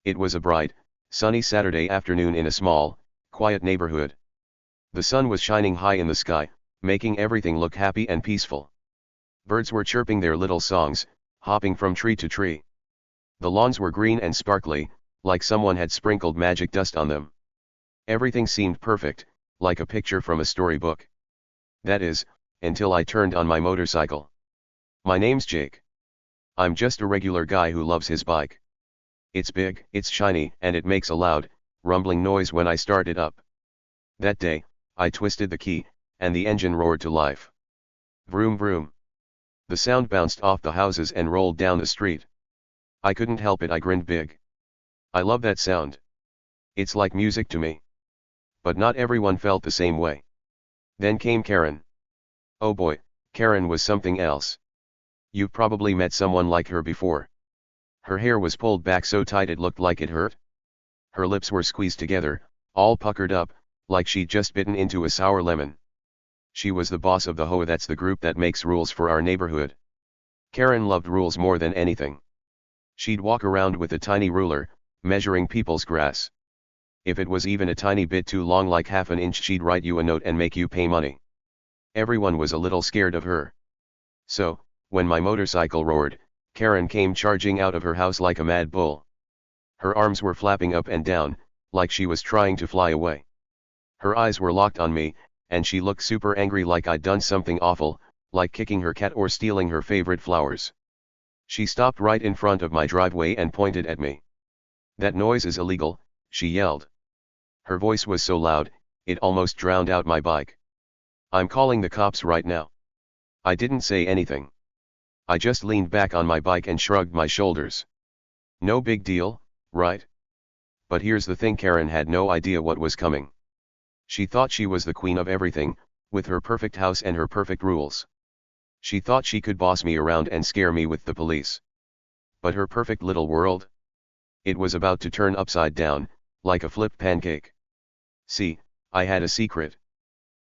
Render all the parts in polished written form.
It was a bright, sunny Saturday afternoon in a small, quiet neighborhood. The sun was shining high in the sky, making everything look happy and peaceful. Birds were chirping their little songs, hopping from tree to tree. The lawns were green and sparkly, like someone had sprinkled magic dust on them. Everything seemed perfect, like a picture from a storybook. That is, until I turned on my motorcycle. My name's Jake. I'm just a regular guy who loves his bike. It's big, it's shiny, and it makes a loud, rumbling noise when I start it up. That day, I twisted the key, and the engine roared to life. Vroom vroom. The sound bounced off the houses and rolled down the street. I couldn't help it, I grinned big. I love that sound. It's like music to me. But not everyone felt the same way. Then came Karen. Oh boy, Karen was something else. You've probably met someone like her before. Her hair was pulled back so tight it looked like it hurt. Her lips were squeezed together, all puckered up, like she'd just bitten into a sour lemon. She was the boss of the HOA, that's the group that makes rules for our neighborhood. Karen loved rules more than anything. She'd walk around with a tiny ruler, measuring people's grass. If it was even a tiny bit too long, like half an inch, she'd write you a note and make you pay money. Everyone was a little scared of her. So, when my motorcycle roared, Karen came charging out of her house like a mad bull. Her arms were flapping up and down, like she was trying to fly away. Her eyes were locked on me, and she looked super angry, like I'd done something awful, like kicking her cat or stealing her favorite flowers. She stopped right in front of my driveway and pointed at me. That noise is illegal, she yelled. Her voice was so loud, it almost drowned out my bike. I'm calling the cops right now. I didn't say anything. I just leaned back on my bike and shrugged my shoulders. No big deal, right? But here's the thing, Karen had no idea what was coming. She thought she was the queen of everything, with her perfect house and her perfect rules. She thought she could boss me around and scare me with the police. But her perfect little world? It was about to turn upside down, like a flipped pancake. See, I had a secret.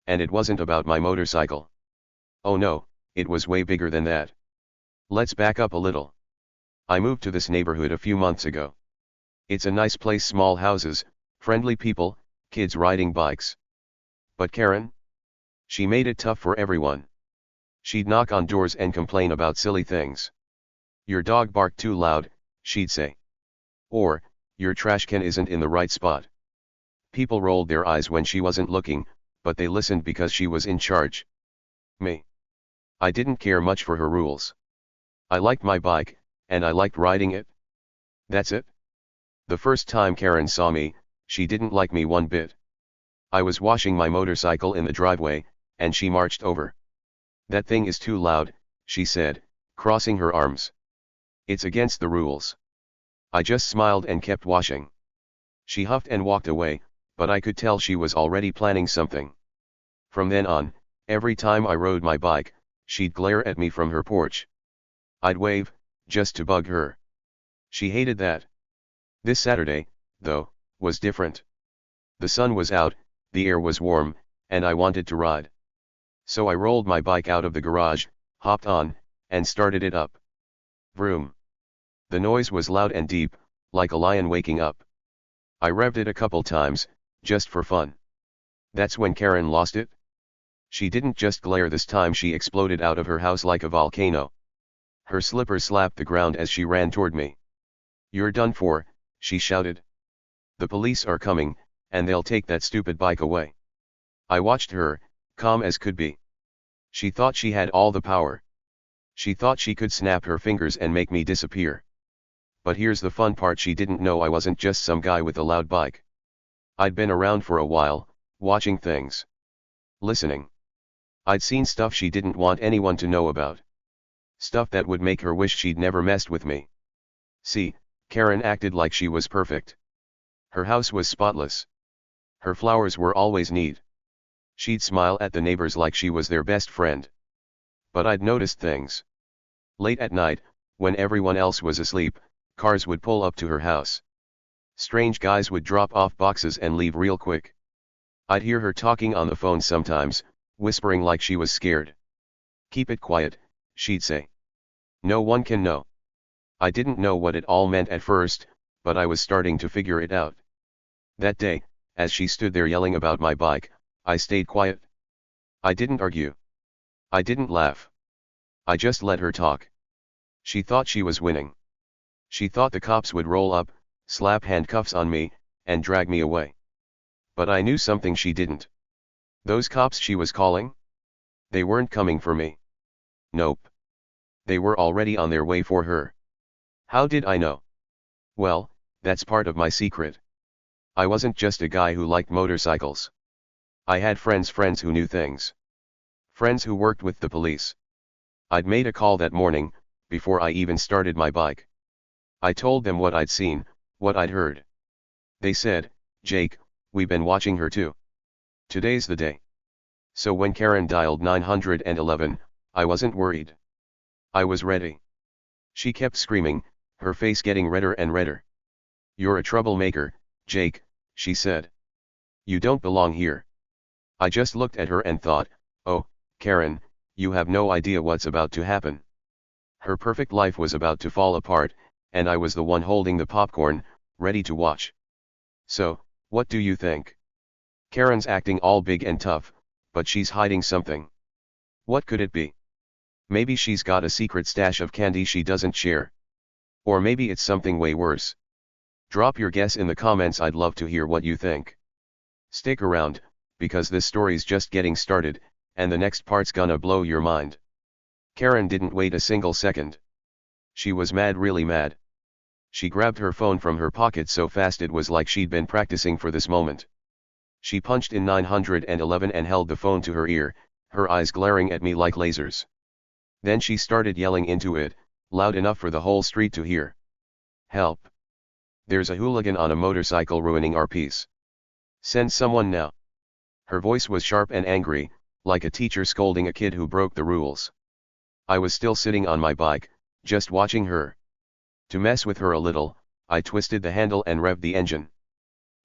And it wasn't about my motorcycle. Oh no, it was way bigger than that. Let's back up a little. I moved to this neighborhood a few months ago. It's a nice place, small houses, friendly people, kids riding bikes. But Karen? She made it tough for everyone. She'd knock on doors and complain about silly things. Your dog barked too loud, she'd say. Or, your trash can isn't in the right spot. People rolled their eyes when she wasn't looking, but they listened because she was in charge. Me. I didn't care much for her rules. I liked my bike, and I liked riding it. That's it. The first time Karen saw me, she didn't like me one bit. I was washing my motorcycle in the driveway, and she marched over. That thing is too loud, she said, crossing her arms. It's against the rules. I just smiled and kept washing. She huffed and walked away, but I could tell she was already planning something. From then on, every time I rode my bike, she'd glare at me from her porch. I'd wave, just to bug her. She hated that. This Saturday, though, was different. The sun was out, the air was warm, and I wanted to ride. So I rolled my bike out of the garage, hopped on, and started it up. Vroom. The noise was loud and deep, like a lion waking up. I revved it a couple times, just for fun. That's when Karen lost it. She didn't just glare this time, she exploded out of her house like a volcano. Her slippers slapped the ground as she ran toward me. You're done for, she shouted. The police are coming, and they'll take that stupid bike away. I watched her, calm as could be. She thought she had all the power. She thought she could snap her fingers and make me disappear. But here's the fun part, she didn't know I wasn't just some guy with a loud bike. I'd been around for a while, watching things. Listening. I'd seen stuff she didn't want anyone to know about. Stuff that would make her wish she'd never messed with me. See, Karen acted like she was perfect. Her house was spotless. Her flowers were always neat. She'd smile at the neighbors like she was their best friend. But I'd noticed things. Late at night, when everyone else was asleep, cars would pull up to her house. Strange guys would drop off boxes and leave real quick. I'd hear her talking on the phone sometimes, whispering like she was scared. Keep it quiet, she'd say. No one can know. I didn't know what it all meant at first, but I was starting to figure it out. That day, as she stood there yelling about my bike, I stayed quiet. I didn't argue. I didn't laugh. I just let her talk. She thought she was winning. She thought the cops would roll up, slap handcuffs on me, and drag me away. But I knew something she didn't. Those cops she was calling? They weren't coming for me. Nope. They were already on their way for her. How did I know? Well, that's part of my secret. I wasn't just a guy who liked motorcycles. I had friends who knew things. Friends who worked with the police. I'd made a call that morning, before I even started my bike. I told them what I'd seen, what I'd heard. They said, "Jake, we've been watching her too. Today's the day." So when Karen dialed 911, I wasn't worried. I was ready. She kept screaming, her face getting redder and redder. "You're a troublemaker, Jake," she said. "You don't belong here." I just looked at her and thought, oh, Karen, you have no idea what's about to happen. Her perfect life was about to fall apart, and I was the one holding the popcorn, ready to watch. So, what do you think? Karen's acting all big and tough, but she's hiding something. What could it be? Maybe she's got a secret stash of candy she doesn't share. Or maybe it's something way worse. Drop your guess in the comments. I'd love to hear what you think. Stick around, because this story's just getting started, and the next part's gonna blow your mind. Karen didn't wait a single second. She was mad, really mad. She grabbed her phone from her pocket so fast it was like she'd been practicing for this moment. She punched in 911 and held the phone to her ear, her eyes glaring at me like lasers. Then she started yelling into it, loud enough for the whole street to hear. "Help! There's a hooligan on a motorcycle ruining our peace. Send someone now." Her voice was sharp and angry, like a teacher scolding a kid who broke the rules. I was still sitting on my bike, just watching her. To mess with her a little, I twisted the handle and revved the engine.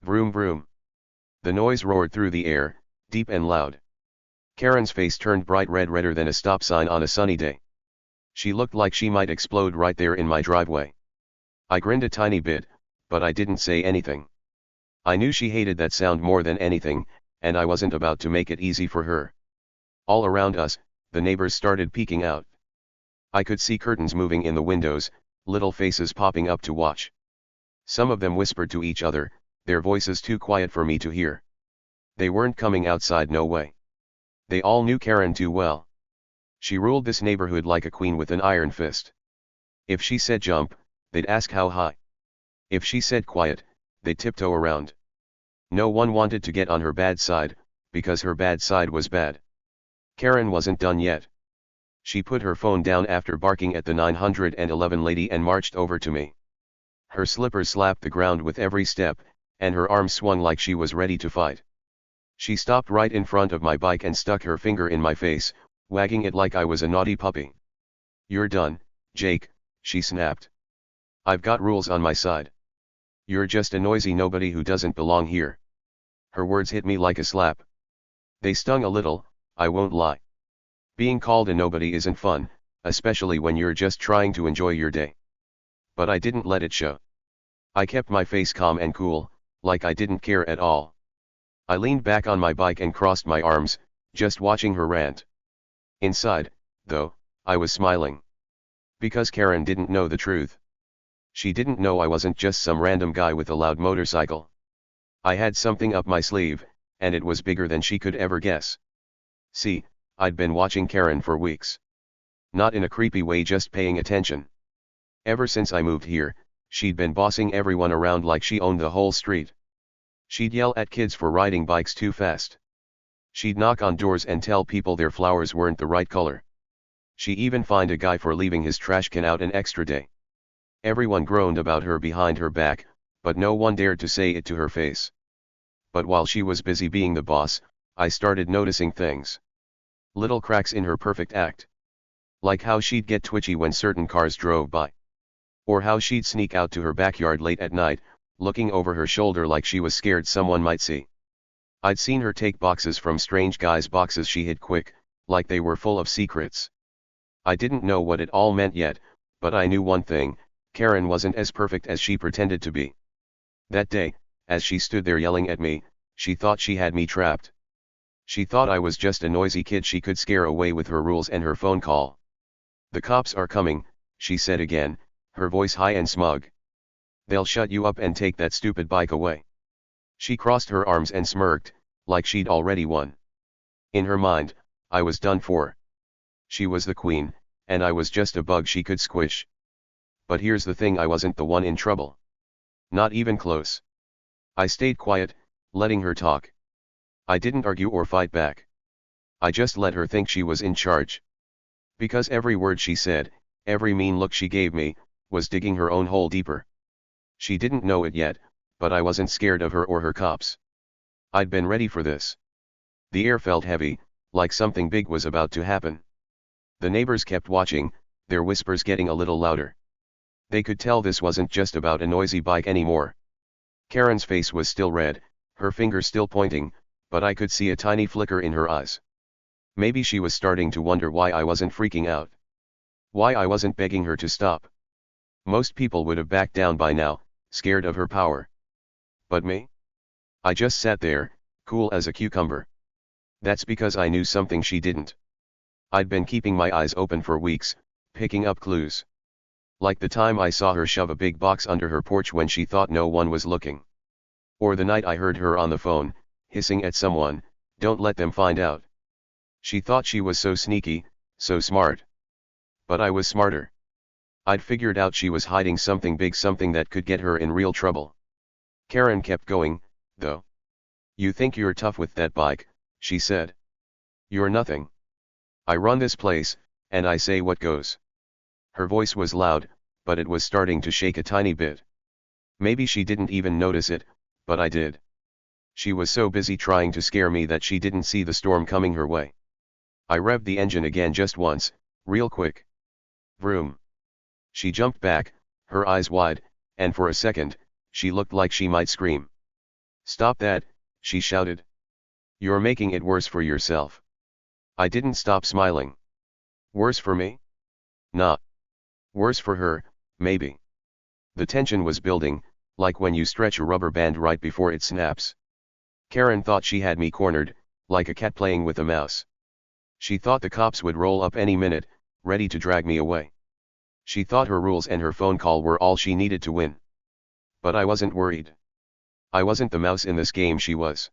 Vroom vroom. The noise roared through the air, deep and loud. Karen's face turned bright red, redder than a stop sign on a sunny day. She looked like she might explode right there in my driveway. I grinned a tiny bit, but I didn't say anything. I knew she hated that sound more than anything, and I wasn't about to make it easy for her. All around us, the neighbors started peeking out. I could see curtains moving in the windows, little faces popping up to watch. Some of them whispered to each other, their voices too quiet for me to hear. They weren't coming outside, no way. They all knew Karen too well. She ruled this neighborhood like a queen with an iron fist. If she said jump, they'd ask how high. If she said quiet, they'd tiptoe around. No one wanted to get on her bad side, because her bad side was bad. Karen wasn't done yet. She put her phone down after barking at the 911 lady and marched over to me. Her slippers slapped the ground with every step, and her arms swung like she was ready to fight. She stopped right in front of my bike and stuck her finger in my face, wagging it like I was a naughty puppy. "You're done, Jake," she snapped. "I've got rules on my side. You're just a noisy nobody who doesn't belong here." Her words hit me like a slap. They stung a little, I won't lie. Being called a nobody isn't fun, especially when you're just trying to enjoy your day. But I didn't let it show. I kept my face calm and cool, like I didn't care at all. I leaned back on my bike and crossed my arms, just watching her rant. Inside, though, I was smiling. Because Karen didn't know the truth. She didn't know I wasn't just some random guy with a loud motorcycle. I had something up my sleeve, and it was bigger than she could ever guess. See, I'd been watching Karen for weeks. Not in a creepy way, just paying attention. Ever since I moved here, she'd been bossing everyone around like she owned the whole street. She'd yell at kids for riding bikes too fast. She'd knock on doors and tell people their flowers weren't the right color. She even fined a guy for leaving his trash can out an extra day. Everyone groaned about her behind her back, but no one dared to say it to her face. But while she was busy being the boss, I started noticing things. Little cracks in her perfect act. Like how she'd get twitchy when certain cars drove by. Or how she'd sneak out to her backyard late at night, looking over her shoulder like she was scared someone might see. I'd seen her take boxes from strange guys, boxes she hid quick, like they were full of secrets. I didn't know what it all meant yet, but I knew one thing: Karen wasn't as perfect as she pretended to be. That day, as she stood there yelling at me, she thought she had me trapped. She thought I was just a noisy kid she could scare away with her rules and her phone call. "The cops are coming," she said again, her voice high and smug. "They'll shut you up and take that stupid bike away." She crossed her arms and smirked, like she'd already won. In her mind, I was done for. She was the queen, and I was just a bug she could squish. But here's the thing, I wasn't the one in trouble. Not even close. I stayed quiet, letting her talk. I didn't argue or fight back. I just let her think she was in charge. Because every word she said, every mean look she gave me, was digging her own hole deeper. She didn't know it yet, but I wasn't scared of her or her cops. I'd been ready for this. The air felt heavy, like something big was about to happen. The neighbors kept watching, their whispers getting a little louder. They could tell this wasn't just about a noisy bike anymore. Karen's face was still red, her finger still pointing, but I could see a tiny flicker in her eyes. Maybe she was starting to wonder why I wasn't freaking out. Why I wasn't begging her to stop. Most people would have backed down by now, scared of her power. But me? I just sat there, cool as a cucumber. That's because I knew something she didn't. I'd been keeping my eyes open for weeks, picking up clues. Like the time I saw her shove a big box under her porch when she thought no one was looking. Or the night I heard her on the phone, hissing at someone, "Don't let them find out." She thought she was so sneaky, so smart. But I was smarter. I'd figured out she was hiding something big, something that could get her in real trouble. Karen kept going, though. "You think you're tough with that bike," she said. "You're nothing. I run this place, and I say what goes." Her voice was loud, but it was starting to shake a tiny bit. Maybe she didn't even notice it, but I did. She was so busy trying to scare me that she didn't see the storm coming her way. I revved the engine again just once, real quick. Vroom. She jumped back, her eyes wide, and for a second, she looked like she might scream. "Stop that," she shouted. "You're making it worse for yourself." I didn't stop smiling. Worse for me? Nah. Worse for her, maybe. The tension was building, like when you stretch a rubber band right before it snaps. Karen thought she had me cornered, like a cat playing with a mouse. She thought the cops would roll up any minute, ready to drag me away. She thought her rules and her phone call were all she needed to win. But I wasn't worried. I wasn't the mouse in this game, she was.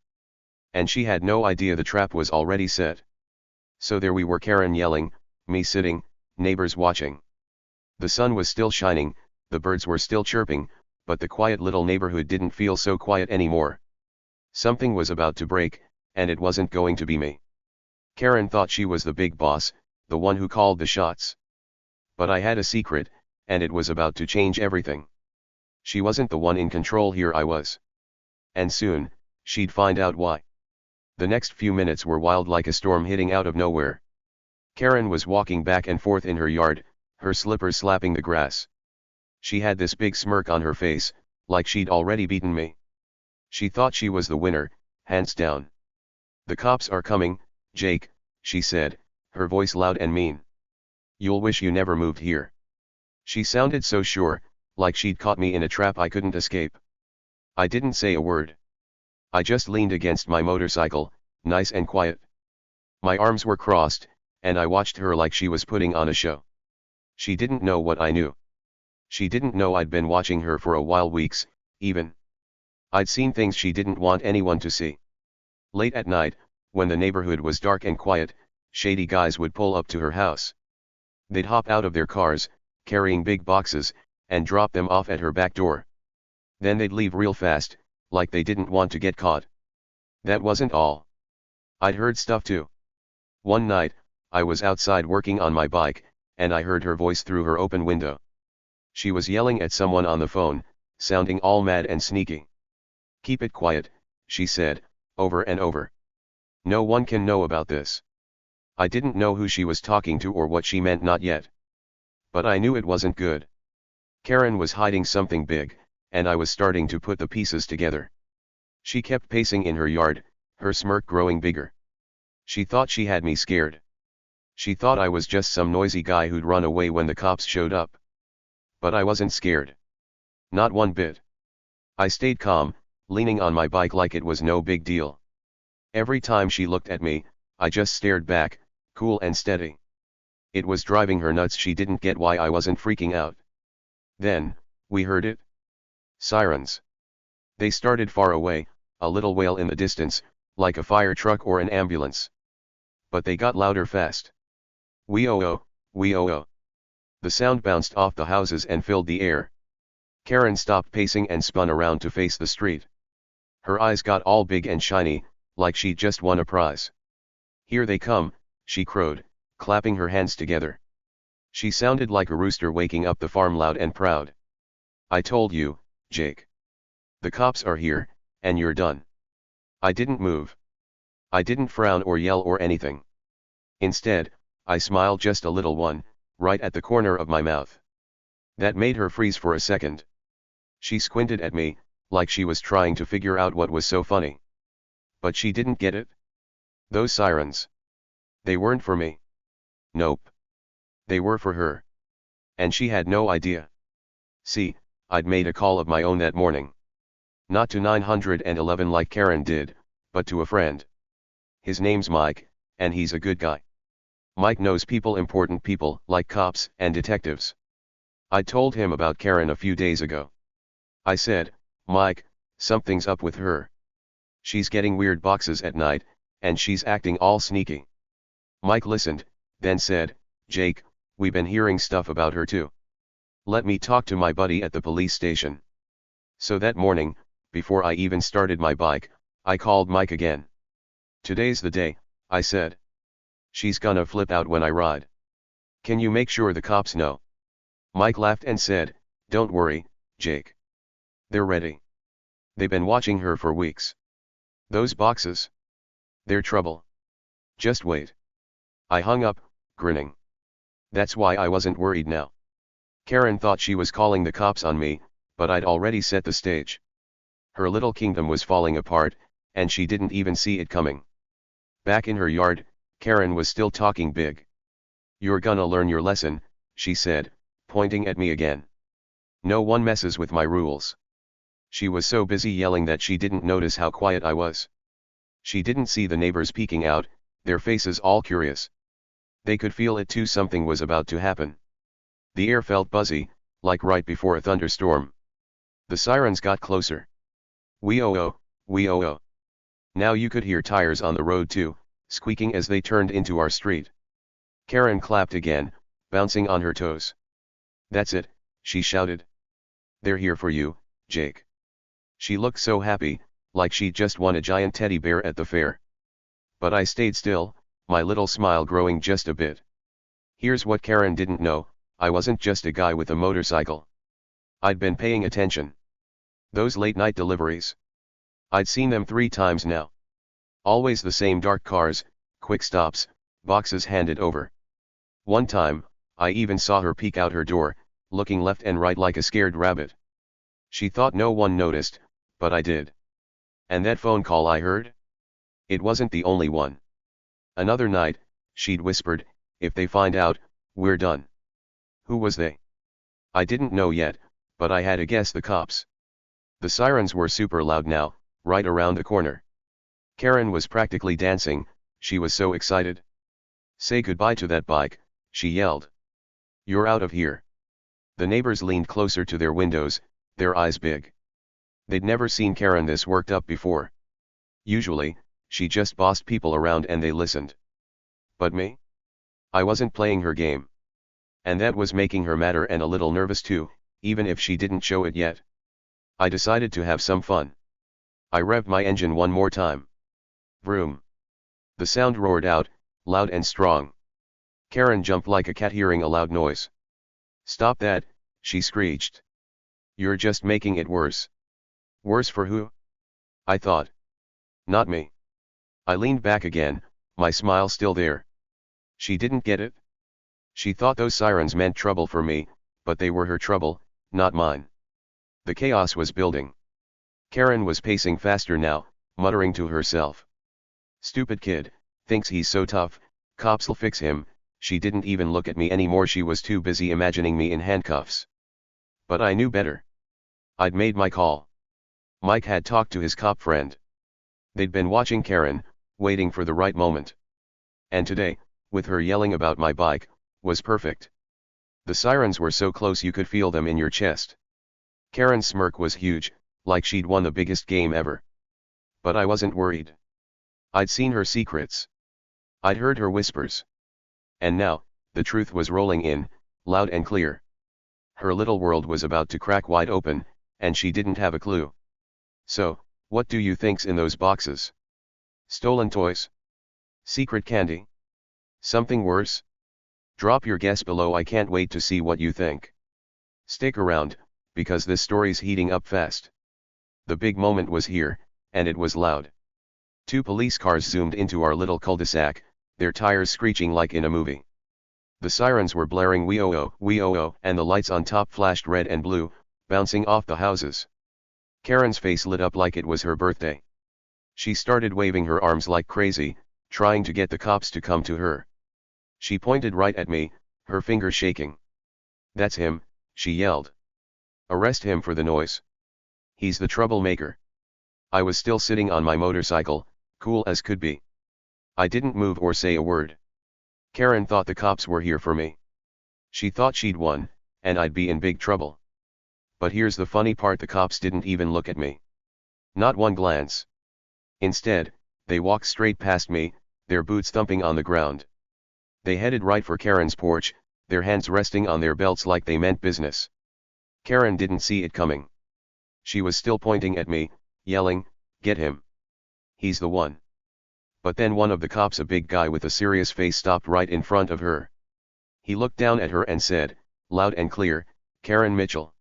And she had no idea the trap was already set. So there we were, Karen yelling, me sitting, neighbors watching. The sun was still shining, the birds were still chirping, but the quiet little neighborhood didn't feel so quiet anymore. Something was about to break, and it wasn't going to be me. Karen thought she was the big boss, the one who called the shots. But I had a secret, and it was about to change everything. She wasn't the one in control here, I was. And soon, she'd find out why. The next few minutes were wild, like a storm hitting out of nowhere. Karen was walking back and forth in her yard, her slippers slapping the grass. She had this big smirk on her face, like she'd already beaten me. She thought she was the winner, hands down. "The cops are coming, Jake," she said, her voice loud and mean. "You'll wish you never moved here." She sounded so sure, like she'd caught me in a trap I couldn't escape. I didn't say a word. I just leaned against my motorcycle, nice and quiet. My arms were crossed, and I watched her like she was putting on a show. She didn't know what I knew. She didn't know I'd been watching her for a while, weeks, even. I'd seen things she didn't want anyone to see. Late at night, when the neighborhood was dark and quiet, shady guys would pull up to her house. They'd hop out of their cars, carrying big boxes, and drop them off at her back door. Then they'd leave real fast, like they didn't want to get caught. That wasn't all. I'd heard stuff too. One night, I was outside working on my bike, and I heard her voice through her open window. She was yelling at someone on the phone, sounding all mad and sneaky. "Keep it quiet," she said, over and over. "No one can know about this." I didn't know who she was talking to or what she meant, not yet. But I knew it wasn't good. Karen was hiding something big, and I was starting to put the pieces together. She kept pacing in her yard, her smirk growing bigger. She thought she had me scared. She thought I was just some noisy guy who'd run away when the cops showed up. But I wasn't scared. Not one bit. I stayed calm, leaning on my bike like it was no big deal. Every time she looked at me, I just stared back, cool and steady. It was driving her nuts. She didn't get why I wasn't freaking out. Then, we heard it. Sirens. They started far away, a little wail in the distance, like a fire truck or an ambulance. But they got louder fast. Wee-oh-oh, wee-oh-oh. The sound bounced off the houses and filled the air. Karen stopped pacing and spun around to face the street. Her eyes got all big and shiny, like she'd just won a prize. Here they come, she crowed, clapping her hands together. She sounded like a rooster waking up the farm, loud and proud. I told you, Jake. The cops are here, and you're done. I didn't move. I didn't frown or yell or anything. Instead, I smiled, just a little one, right at the corner of my mouth. That made her freeze for a second. She squinted at me, like she was trying to figure out what was so funny. But she didn't get it. Those sirens. They weren't for me. Nope. They were for her. And she had no idea. See, I'd made a call of my own that morning. Not to 911 like Karen did, but to a friend. His name's Mike, and he's a good guy. Mike knows people, important people, like cops and detectives. I told him about Karen a few days ago. I said, Mike, something's up with her. She's getting weird boxes at night, and she's acting all sneaky. Mike listened, then said, Jake, we've been hearing stuff about her too. Let me talk to my buddy at the police station. So that morning, before I even started my bike, I called Mike again. Today's the day, I said. She's gonna flip out when I ride. Can you make sure the cops know? Mike laughed and said, Don't worry, Jake. They're ready. They've been watching her for weeks. Those boxes. They're trouble. Just wait. I hung up, grinning. That's why I wasn't worried now. Karen thought she was calling the cops on me, but I'd already set the stage. Her little kingdom was falling apart, and she didn't even see it coming. Back in her yard, Karen was still talking big. You're gonna learn your lesson, she said, pointing at me again. No one messes with my rules. She was so busy yelling that she didn't notice how quiet I was. She didn't see the neighbors peeking out, their faces all curious. They could feel it too, something was about to happen. The air felt buzzy, like right before a thunderstorm. The sirens got closer. Wee-oh-oh, wee-oh-oh. Now you could hear tires on the road too, squeaking as they turned into our street. Karen clapped again, bouncing on her toes. That's it, she shouted. They're here for you, Jake. She looked so happy, like she'd just won a giant teddy bear at the fair. But I stayed still, my little smile growing just a bit. Here's what Karen didn't know, I wasn't just a guy with a motorcycle. I'd been paying attention. Those late-night deliveries. I'd seen them 3 times now. Always the same dark cars, quick stops, boxes handed over. One time, I even saw her peek out her door, looking left and right like a scared rabbit. She thought no one noticed, but I did. And that phone call I heard? It wasn't the only one. Another night, she'd whispered, if they find out, we're done. Who was they? I didn't know yet, but I had a guess: the cops. The sirens were super loud now, right around the corner. Karen was practically dancing, she was so excited. Say goodbye to that bike, she yelled. You're out of here. The neighbors leaned closer to their windows, their eyes big. They'd never seen Karen this worked up before. Usually, she just bossed people around and they listened. But me? I wasn't playing her game. And that was making her madder and a little nervous too, even if she didn't show it yet. I decided to have some fun. I revved my engine one more time. Vroom. The sound roared out, loud and strong. Karen jumped like a cat hearing a loud noise. Stop that, she screeched. You're just making it worse. Worse for who? I thought. Not me. I leaned back again, my smile still there. She didn't get it. She thought those sirens meant trouble for me, but they were her trouble, not mine. The chaos was building. Karen was pacing faster now, muttering to herself. Stupid kid, thinks he's so tough, cops'll fix him. She didn't even look at me anymore, she was too busy imagining me in handcuffs. But I knew better. I'd made my call. Mike had talked to his cop friend. They'd been watching Karen, waiting for the right moment. And today, with her yelling about my bike, was perfect. The sirens were so close you could feel them in your chest. Karen's smirk was huge, like she'd won the biggest game ever. But I wasn't worried. I'd seen her secrets. I'd heard her whispers. And now, the truth was rolling in, loud and clear. Her little world was about to crack wide open, and she didn't have a clue. So, what do you think's in those boxes? Stolen toys? Secret candy? Something worse? Drop your guess below. I can't wait to see what you think. Stick around, because this story's heating up fast. The big moment was here, and it was loud. 2 police cars zoomed into our little cul-de-sac, their tires screeching like in a movie. The sirens were blaring wee-oh-oh, wee-oh-oh, and the lights on top flashed red and blue, bouncing off the houses. Karen's face lit up like it was her birthday. She started waving her arms like crazy, trying to get the cops to come to her. She pointed right at me, her finger shaking. "That's him," she yelled. "Arrest him for the noise. He's the troublemaker." I was still sitting on my motorcycle, cool as could be. I didn't move or say a word. Karen thought the cops were here for me. She thought she'd won, and I'd be in big trouble. But here's the funny part: the cops didn't even look at me. Not one glance. Instead, they walked straight past me, their boots thumping on the ground. They headed right for Karen's porch, their hands resting on their belts like they meant business. Karen didn't see it coming. She was still pointing at me, yelling, "Get him. He's the one." But then one of the cops, a big guy with a serious face, stopped right in front of her. He looked down at her and said, loud and clear, "Karen Mitchell."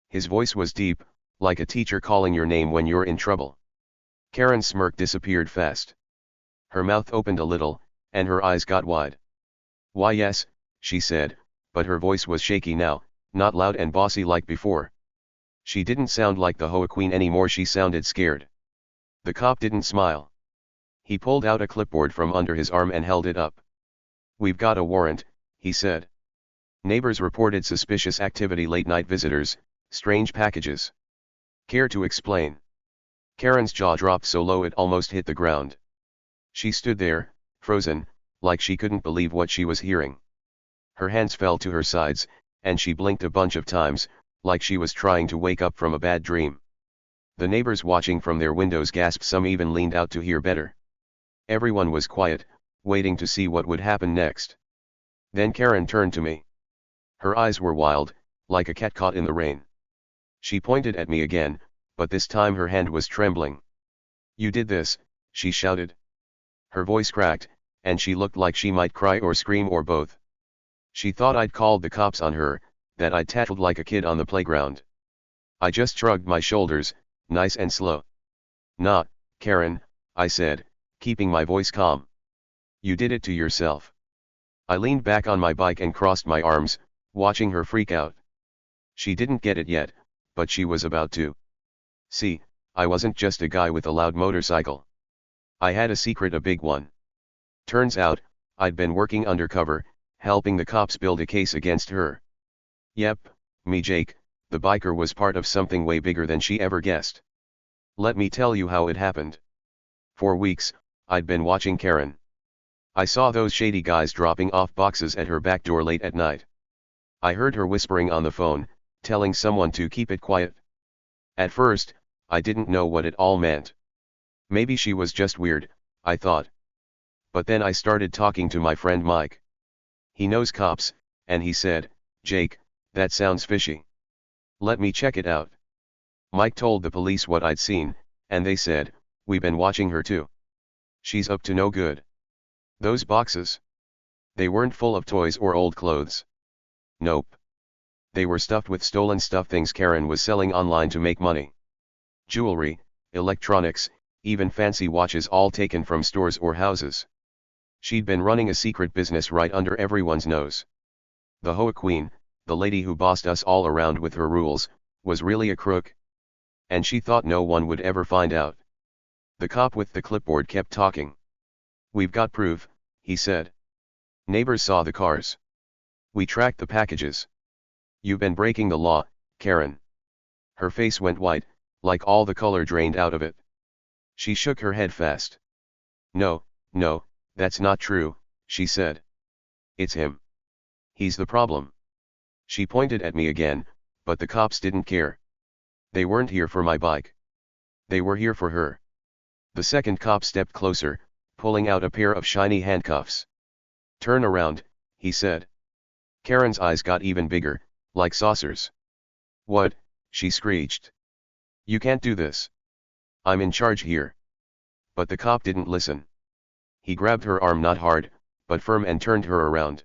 His voice was deep, like a teacher calling your name when you're in trouble. Karen's smirk disappeared fast. Her mouth opened a little, and her eyes got wide. "Why yes," she said, but her voice was shaky now, not loud and bossy like before. She didn't sound like the HOA queen anymore, she sounded scared. The cop didn't smile. He pulled out a clipboard from under his arm and held it up. "We've got a warrant," he said. "Neighbors reported suspicious activity, late night visitors, strange packages. Care to explain?" Karen's jaw dropped so low it almost hit the ground. She stood there, frozen, like she couldn't believe what she was hearing. Her hands fell to her sides, and she blinked a bunch of times, like she was trying to wake up from a bad dream. The neighbors watching from their windows gasped, some even leaned out to hear better. Everyone was quiet, waiting to see what would happen next. Then Karen turned to me. Her eyes were wild, like a cat caught in the rain. She pointed at me again, but this time her hand was trembling. "You did this," she shouted. Her voice cracked, and she looked like she might cry or scream or both. She thought I'd called the cops on her, that I'd tattled like a kid on the playground. I just shrugged my shoulders, nice and slow. "Nah, Karen," I said, keeping my voice calm. "You did it to yourself." I leaned back on my bike and crossed my arms, watching her freak out. She didn't get it yet, but she was about to. See, I wasn't just a guy with a loud motorcycle. I had a secret, a big one. Turns out, I'd been working undercover, helping the cops build a case against her. Yep, me Jake, the biker, was part of something way bigger than she ever guessed. Let me tell you how it happened. For weeks, I'd been watching Karen. I saw those shady guys dropping off boxes at her back door late at night. I heard her whispering on the phone, telling someone to keep it quiet. At first, I didn't know what it all meant. Maybe she was just weird, I thought. But then I started talking to my friend Mike. He knows cops, and he said, "Jake, that sounds fishy. Let me check it out." Mike told the police what I'd seen, and they said, "We've been watching her too. She's up to no good." Those boxes? They weren't full of toys or old clothes. Nope. They were stuffed with stolen stuff, things Karen was selling online to make money. Jewelry, electronics, even fancy watches, all taken from stores or houses. She'd been running a secret business right under everyone's nose. The HOA queen, the lady who bossed us all around with her rules, was really a crook. And she thought no one would ever find out. The cop with the clipboard kept talking. "We've got proof," he said. "Neighbors saw the cars. We tracked the packages. You've been breaking the law, Karen. Her face went white, like all the color drained out of it. She shook her head fast. No, no, that's not true, she said. It's him. He's the problem. She pointed at me again, but the cops didn't care. They weren't here for my bike. They were here for her. The second cop stepped closer, pulling out a pair of shiny handcuffs. Turn around, he said. Karen's eyes got even bigger, like saucers. What? She screeched. You can't do this. I'm in charge here. But the cop didn't listen. He grabbed her arm not hard, but firm and turned her around.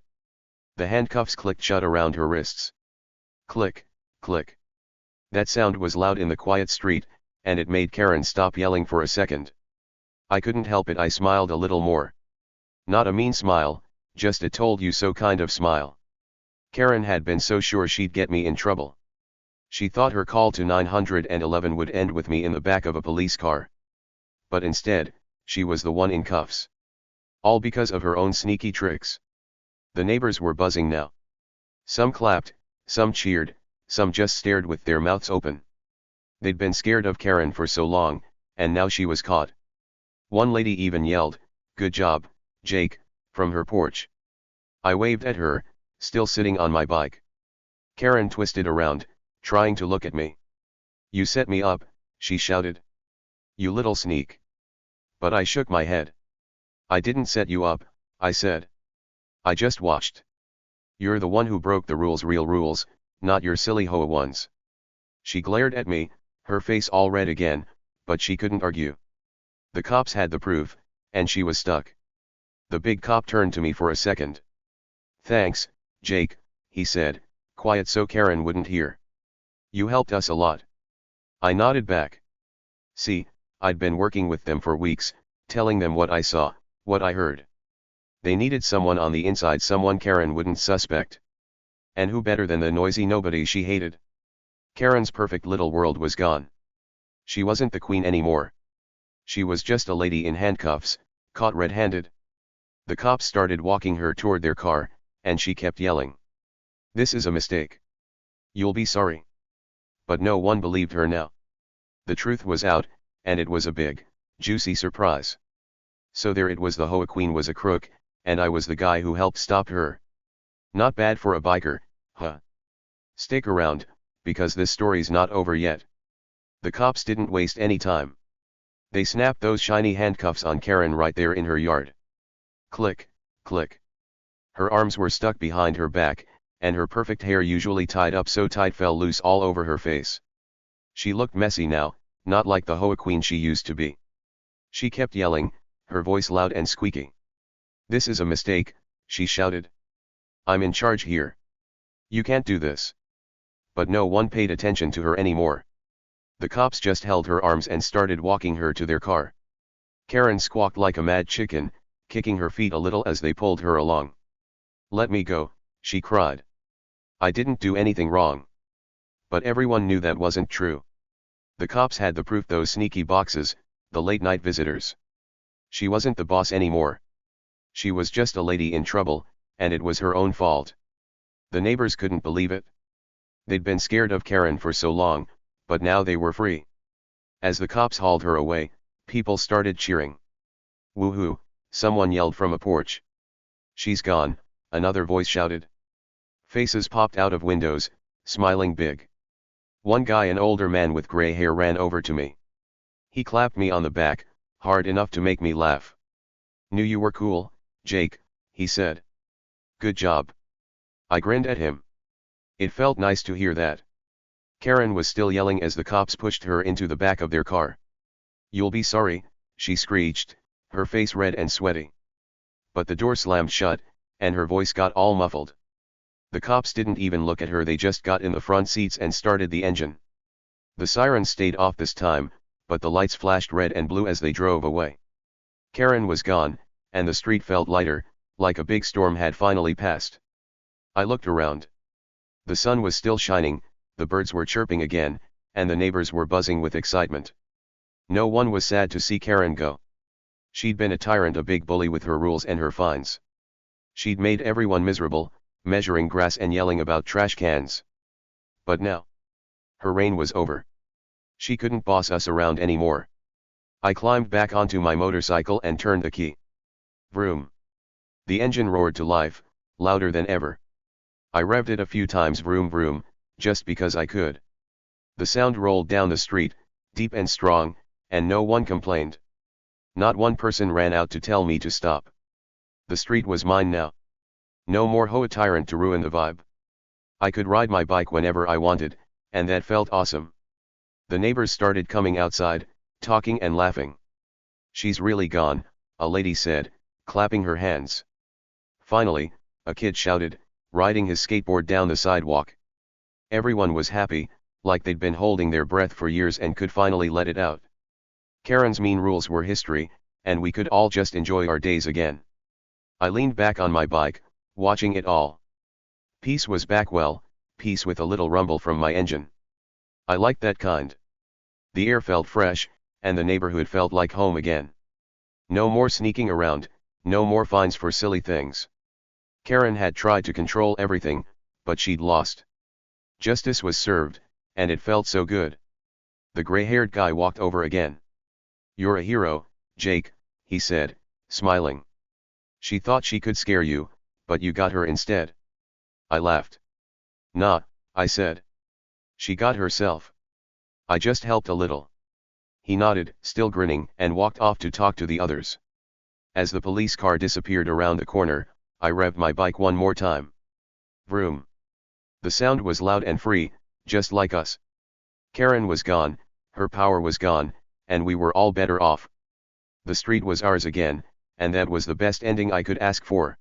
The handcuffs clicked shut around her wrists. Click, click. That sound was loud in the quiet street, and it made Karen stop yelling for a second. I couldn't help it, I smiled a little more. Not a mean smile, just a told you so kind of smile. Karen had been so sure she'd get me in trouble. She thought her call to 911 would end with me in the back of a police car. But instead, she was the one in cuffs. All because of her own sneaky tricks. The neighbors were buzzing now. Some clapped, some cheered, some just stared with their mouths open. They'd been scared of Karen for so long, and now she was caught. One lady even yelled, "Good job, Jake," from her porch. I waved at her, still sitting on my bike. Karen twisted around, trying to look at me. "You set me up," she shouted. "You little sneak." But I shook my head. "I didn't set you up," I said. "I just watched. You're the one who broke the rules, real rules, not your silly HOA ones." She glared at me, her face all red again, but she couldn't argue. The cops had the proof, and she was stuck. The big cop turned to me for a second. "Thanks, Jake," he said, quiet so Karen wouldn't hear. "You helped us a lot." I nodded back. See, I'd been working with them for weeks, telling them what I saw, what I heard. They needed someone on the inside, someone Karen wouldn't suspect. And who better than the noisy nobody she hated? Karen's perfect little world was gone. She wasn't the queen anymore. She was just a lady in handcuffs, caught red-handed. The cops started walking her toward their car, and she kept yelling. "This is a mistake. You'll be sorry." But no one believed her now. The truth was out, and it was a big, juicy surprise. So there it was, the HOA queen was a crook, and I was the guy who helped stop her. Not bad for a biker, huh? Stick around, because this story's not over yet. The cops didn't waste any time. They snapped those shiny handcuffs on Karen right there in her yard. Click, click. Her arms were stuck behind her back, and her perfect hair, usually tied up so tight, fell loose all over her face. She looked messy now, not like the HOA queen she used to be. She kept yelling, her voice loud and squeaky. "This is a mistake," she shouted. "I'm in charge here. You can't do this." But no one paid attention to her anymore. The cops just held her arms and started walking her to their car. Karen squawked like a mad chicken, kicking her feet a little as they pulled her along. "Let me go," she cried. "I didn't do anything wrong." But everyone knew that wasn't true. The cops had the proof, those sneaky boxes, the late-night visitors. She wasn't the boss anymore. She was just a lady in trouble, and it was her own fault. The neighbors couldn't believe it. They'd been scared of Karen for so long, but now they were free. As the cops hauled her away, people started cheering. "Woohoo," someone yelled from a porch. "She's gone," another voice shouted. Faces popped out of windows, smiling big. One guy, an older man with gray hair, ran over to me. He clapped me on the back, hard enough to make me laugh. "Knew you were cool, Jake," he said. "Good job." I grinned at him. It felt nice to hear that. Karen was still yelling as the cops pushed her into the back of their car. "You'll be sorry," she screeched, her face red and sweaty. But the door slammed shut, and her voice got all muffled. The cops didn't even look at her, they just got in the front seats and started the engine. The sirens stayed off this time, but the lights flashed red and blue as they drove away. Karen was gone, and the street felt lighter, like a big storm had finally passed. I looked around. The sun was still shining, the birds were chirping again, and the neighbors were buzzing with excitement. No one was sad to see Karen go. She'd been a tyrant, a big bully with her rules and her fines. She'd made everyone miserable, measuring grass and yelling about trash cans. But now, Her reign was over. She couldn't boss us around anymore. I climbed back onto my motorcycle and turned the key. Vroom. The engine roared to life, louder than ever. I revved it a few times, vroom vroom, just because I could. The sound rolled down the street, deep and strong, and no one complained. Not one person ran out to tell me to stop. The street was mine now. No more HOA tyrant to ruin the vibe. I could ride my bike whenever I wanted, and that felt awesome. The neighbors started coming outside, talking and laughing. "She's really gone," a lady said, clapping her hands. Finally, a kid shouted, riding his skateboard down the sidewalk. Everyone was happy, like they'd been holding their breath for years and could finally let it out. Karen's mean rules were history, and we could all just enjoy our days again. I leaned back on my bike, watching it all. Peace was back, well, peace with a little rumble from my engine. I liked that kind. The air felt fresh, and the neighborhood felt like home again. No more sneaking around, no more fines for silly things. Karen had tried to control everything, but she'd lost. Justice was served, and it felt so good. The gray-haired guy walked over again. "You're a hero, Jake," he said, smiling. "She thought she could scare you, but you got her instead." I laughed. "Nah," I said. "She got herself. I just helped a little." He nodded, still grinning, and walked off to talk to the others. As the police car disappeared around the corner, I revved my bike one more time. Vroom. The sound was loud and free, just like us. Karen was gone, her power was gone, and we were all better off. The street was ours again, and that was the best ending I could ask for.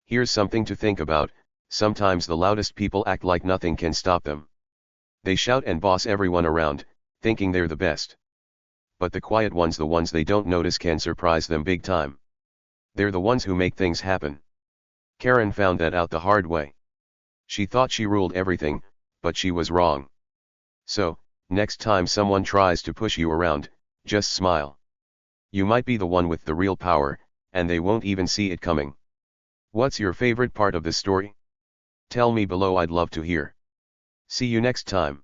Here's something to think about: sometimes the loudest people act like nothing can stop them. They shout and boss everyone around, thinking they're the best. But the quiet ones, the ones they don't notice, can surprise them big time. They're the ones who make things happen. Karen found that out the hard way. She thought she ruled everything, but she was wrong. So, next time someone tries to push you around, just smile. You might be the one with the real power, and they won't even see it coming. What's your favorite part of this story? Tell me below, I'd love to hear. See you next time.